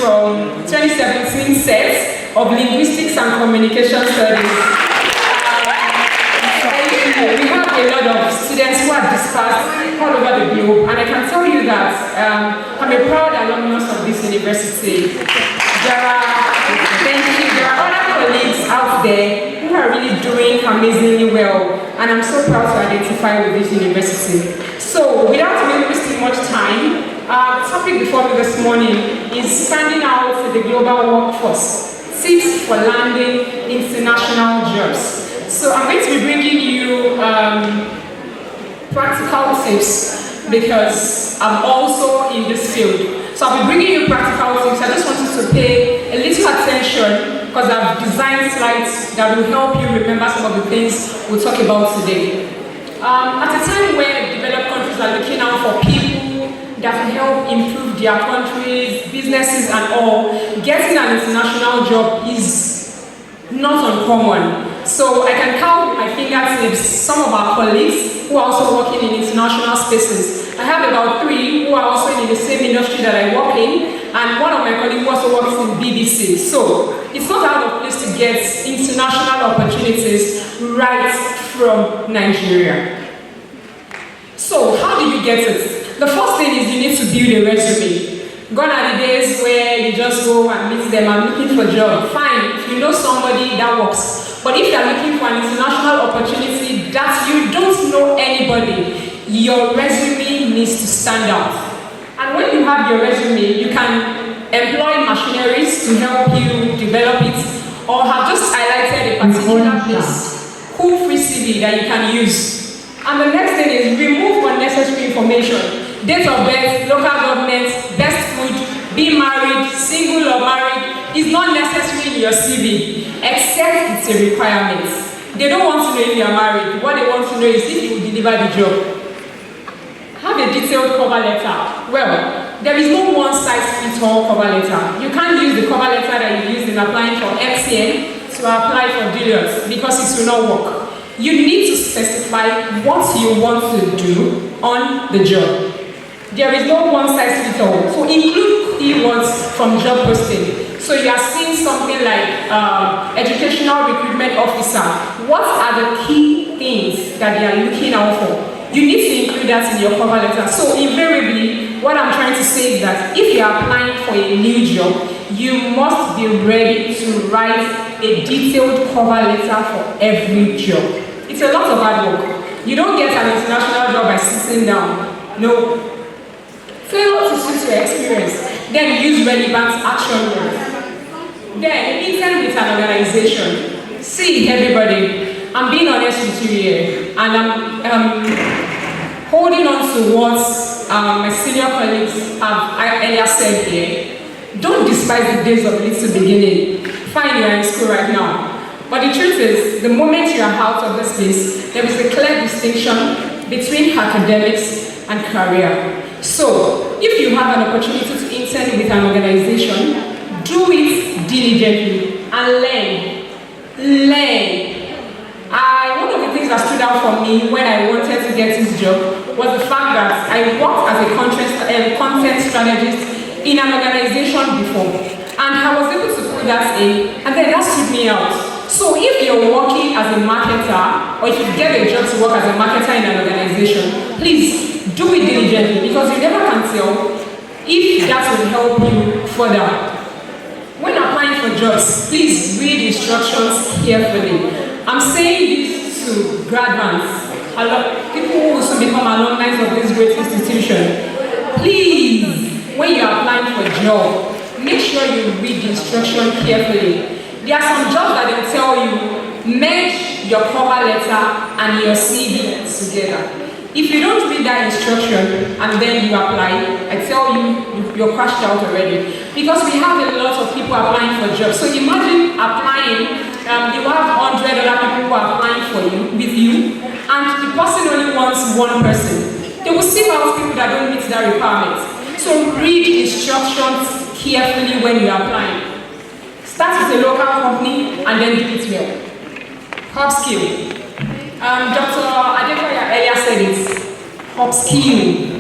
from 2017 set of Linguistics and Communication Studies. We have a lot of students who are dispersed all over the globe, and I can tell you that I'm a proud alumnus of this university. There are other colleagues out there who are really doing amazingly well, and I'm so proud to identify with this university. So, without really wasting much time, the topic before me this morning is standing out to the global workforce, tips for landing international jobs. So I'm going to be bringing you practical tips because I'm also in this field. So I'll be bringing you practical tips. I just want you to pay a little attention because I've designed slides that will help you remember some of the things we'll talk about today. At a time where developed countries are looking out for people that will help improve their countries, businesses and all, getting an international job is not uncommon. So I can count with my fingertips some of our colleagues who are also working in international spaces. I have about 3 who are also in the same industry that I work in, and one of my colleagues who also works in BBC. So it's not out of place to get international opportunities right from Nigeria. So how do you get it? The first thing is you need to build a resume. Gone are the days where you just go and meet them, I'm looking for a job. Fine, if you know somebody, that works. But if you're looking for an international opportunity that you don't know anybody, your resume needs to stand out. And when you have your resume, you can employ machineries to help you develop it, or have just highlighted a particular place, cool free CV that you can use. And the next thing is remove unnecessary information. Date of birth, local government, best food, be married, single or married, is not necessary in your CV, except it's a requirement. They don't want to know if you are married. What they want to know is if you will deliver the job. Have a detailed cover letter. Well, there is no one-size-fits-all cover letter. You can't use the cover letter that you used in applying for FCN to apply for Deloitte because it will not work. You need to specify what you want to do on the job. There is no one-size-fits-all. So include keywords from job posting. So you are seeing something like educational recruitment officer. What are the key things that they are looking out for? You need to include that in your cover letter. So invariably, what I'm trying to say is that if you are applying for a new job, you must be ready to write a detailed cover letter for every job. It's a lot of hard work. You don't get an international job by sitting down. No. Fail to suit your experience. Then use relevant action words. Then intern with an organization. See, everybody, I'm being honest with you here, and I'm holding on to what my senior colleagues have earlier said here. Don't despise the days of little beginning. Fine, you are in school right now. But the truth is, the moment you are out of this place, there is a clear distinction between academics and career. So, if you have an opportunity to intern with an organization, do it diligently and learn. One of the things that stood out for me when I wanted to get this job was the fact that I worked as a content strategist in an organization before, and I was able to put that in, and then that stood me out. So if you're working as a marketer, or if you get a job to work as a marketer in an organization, please do it diligently, because you never can tell if that will help you further. When applying for jobs, please read instructions carefully. I'm saying this to graduates, people who will soon become alumni of this great institution. Please, when you're applying for a job, make sure you read the instruction carefully. There are some jobs that will tell you, merge your cover letter and your CV together. If you don't read that instruction and then you apply, I tell you, you're crashed out already. Because we have a lot of people applying for jobs. So imagine applying, you have 100 other people who are applying with you, and the person only wants one person. They will still have people that don't meet that requirement. So read instructions carefully when you're applying. Start with a local company and then do it well. Upskill. Dr. Adeleye earlier said it. Upskill.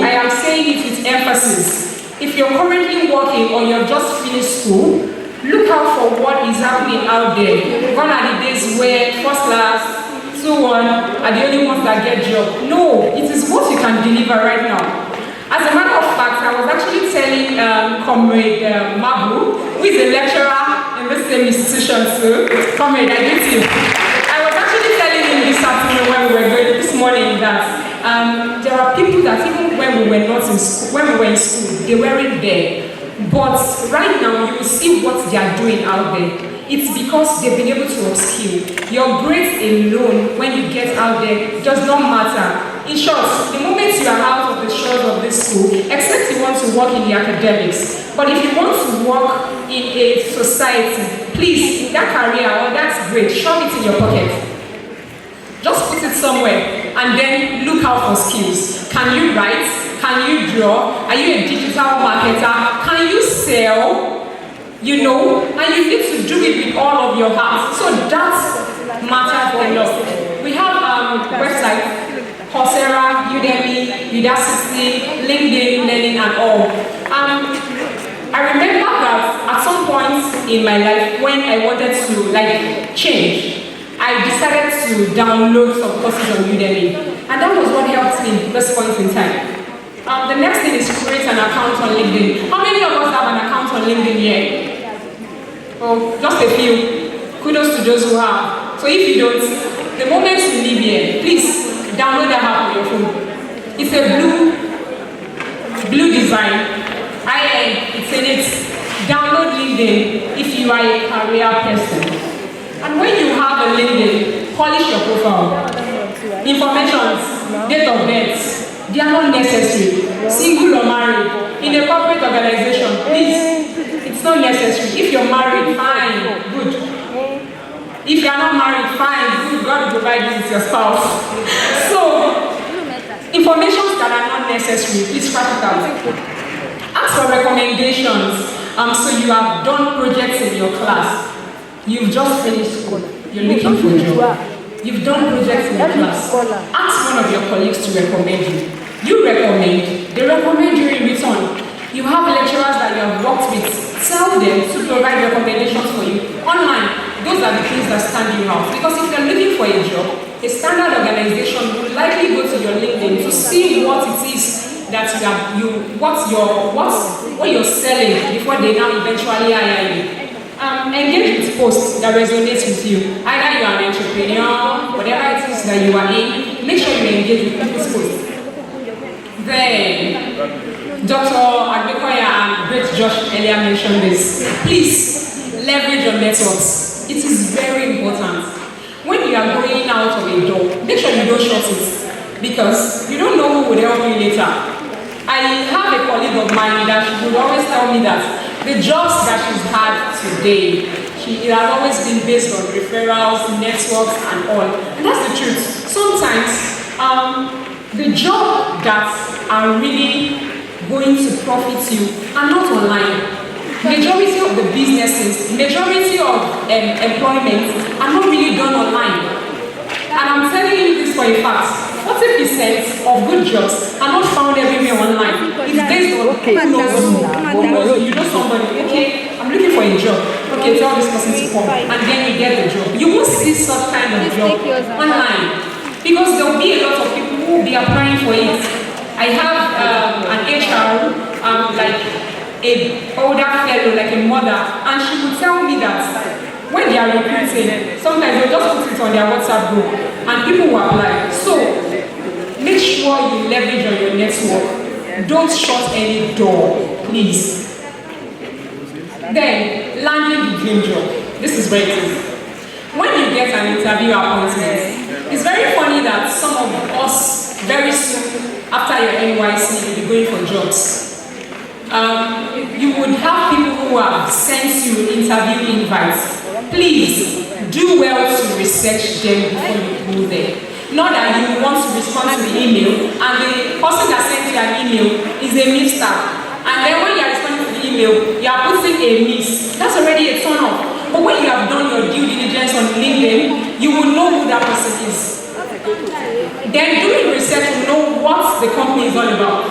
I am saying it with emphasis. If you're currently working or you've just finished school, look out for what is happening out there. Gone are the days where first class, 2-1 are the only ones that get job. No, it is what you can deliver right now. As a matter of fact, I was actually telling Comrade Mabu, who is a lecturer in the same institution too. Comrade, I get you. I was actually telling him this afternoon when we were going this morning that there are people that even when we were not in school, when we were in school, they weren't there. But right now, you will see what they are doing out there. It's because they've been able to upskill. Your grades alone, when you get out there, does not matter. In short, the moment you are out of the shores of this school, except you want to work in the academics, but if you want to work in a society, please, in that career, well, that's great, shove it in your pocket. Just put it somewhere, and then look out for skills. Can you write? Can you draw? Are you a digital marketer? Can you sell? You know, and you need to do it with all of your heart. So that matters a lot. We have websites, Coursera, Udemy, Udacity, LinkedIn, Learning, and all. I remember that at some point in my life when I wanted to change, I decided to download some courses on Udemy, and that was what helped me at this point in time. The next thing is create an account on LinkedIn. How many of us have an account on LinkedIn here? Oh, just a few. Kudos to those who have. So if you don't, the moment you leave here, please download that app on your phone. It's a blue design. It's in it. Download LinkedIn if you are a career person. And when you have a LinkedIn, polish your profile. Informations, date of birth, they are not necessary. Single or married. In a corporate organization, please, it's not necessary. If you're married, fine, good. If you're not married, fine, good. God will provide you with your spouse. So, informations that are not necessary, please scratch it out. Ask for recommendations. So you have done projects in your class. You've just finished school. You're looking for a job. You've done projects in your class. Ask one of your colleagues to recommend you. You recommend, they recommend you in return. You have lecturers that you have worked with. Tell them to provide recommendations for you. Online, those are the things that stand you out. Because if you're looking for a job, a standard organization will likely go to your LinkedIn to see what it is that what you're selling before they now eventually hire you. Engage with posts that resonate with you. Either you are an entrepreneur, whatever it is that you are in, make sure you engage with people's posts. Then, Dr. Adekoya and Great Josh earlier mentioned this. Please, leverage your networks. It is very important. When you are going out of a door, make sure you don't shut it, because you don't know who will help you later. I have a colleague of mine that she would always tell me that the jobs that she's had today, it has always been based on referrals, networks, and all. And that's the truth. Sometimes, the jobs that are really going to profit you are not online. Majority of the businesses, majority of employment are not really done online. And I'm telling you this for a fact. 40% of good jobs are not found everywhere online. It's based on who knows you. You know somebody, okay, I'm looking for a job. Okay, tell this person to come, and then you get the job. You won't see such kind of job online, because there will be a lot of people who will be applying for it. I have an HR, like a older fellow, like a mother, and she would tell me that when they are recruiting, sometimes they'll just put it on their WhatsApp group, and people will apply. So, make sure you leverage on your network. Don't shut any door, please. Then, landing the dream job. This is where it is. When you get an interview appointment, it's very funny that some of us, very soon after your NYC, will be going for jobs. You would have people who have sent you interview invites. Please, do well to research them before you go there. Not that you want to respond to the email, and the person that sent you an email is a mister. And then when you are responding to the email, you are putting a miss. That's already a turn off. But when you have done your due diligence on LinkedIn, you will know who that person is. Then doing research will know what the company is all about.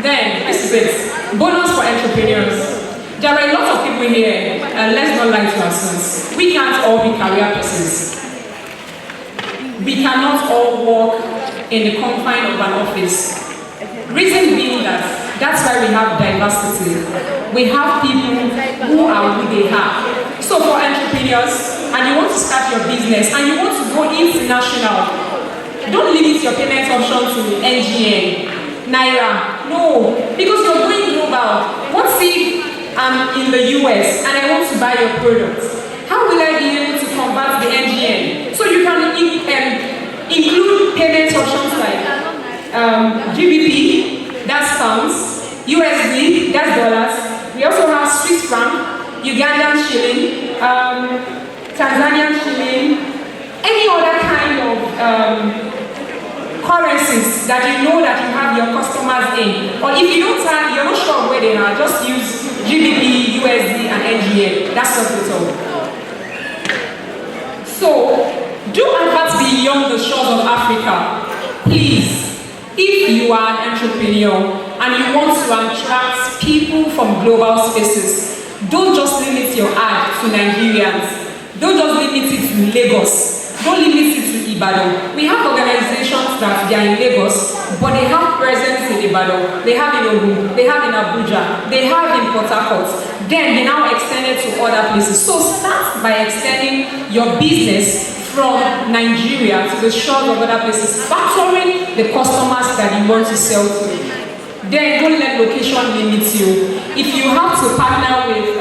Then, this is it. Bonus for entrepreneurs. There are a lot of people here, and let's not lie to ourselves. We can't all be career persons. We cannot all work in the confine of an office. Reason being that's why we have diversity. We have people who are who they are. So for entrepreneurs, and you want to start your business, and you want to go international, don't limit your payment option to NGN, Naira. No, because you're going global. What if I'm in the US and I want to buy your product? How will I be able to convert the NGN? So you can include payment options like GBP, that's pounds, USD, that's dollars. We also have Swiss franc, Ugandan shilling, Tanzanian shilling, any other kind of currencies that you know that you have your customers in. Or if you don't have, you're not sure where they are, just use GBP, USD, and NGN. That's not it all. So, do adverts beyond the shores of Africa. Please, if you are an entrepreneur and you want to attract people from global spaces, don't just limit your ad to Nigerians. Don't just limit it to Lagos. Don't limit it to Ibadan. We have organizations that they are in Lagos, but they have presence in Ibadan. They have in Ogun, they have in Abuja, they have in Port Harcourt. Then they now extend it to other places. So start by extending your business from Nigeria to the shores of other places, factoring the customers that you want to sell to. Then don't let location limit you. If you have to partner with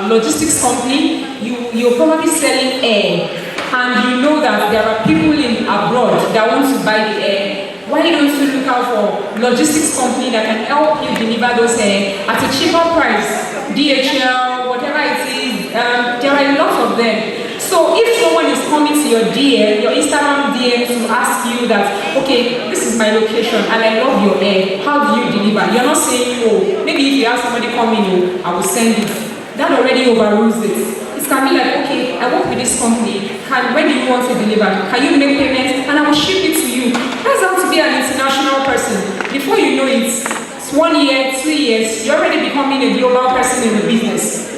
logistics company, you're probably selling air, and you know that there are people in abroad that want to buy the air. Why don't you look out for logistics company that can help you deliver those air at a cheaper price? DHL, whatever it is, there are a lot of them. So if someone is coming to your DM, your Instagram DM to ask you that, okay, this is my location and I love your air, how do you deliver? You're not saying, oh, maybe if you have somebody coming, I will send it. That already overrules it. It can be like, okay, I work with this company. When do you want to deliver? Can you make payments? And I will ship it to you. That's how to be an international person. Before you know it, it's 1 year, 2 years, you're already becoming a global person in the business.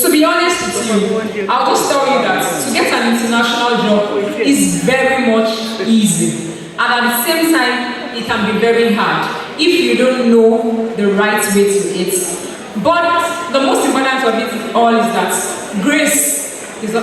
To be honest with you, I'll just tell you that to get an international job is very much easy. And at the same time, it can be very hard if you don't know the right way to it. But the most important of it all is that grace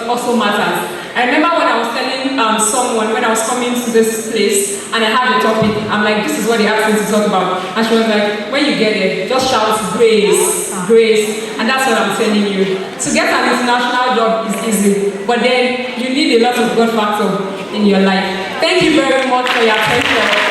also matters. I remember when I was telling someone, when I was coming to this place and I had a topic, I'm like, this is what they asked me to talk about. And she was like, when you get there, just shout grace, grace. And that's what I'm telling you. To get an international job is easy, but then you need a lot of God factor in your life. Thank you very much for your attention.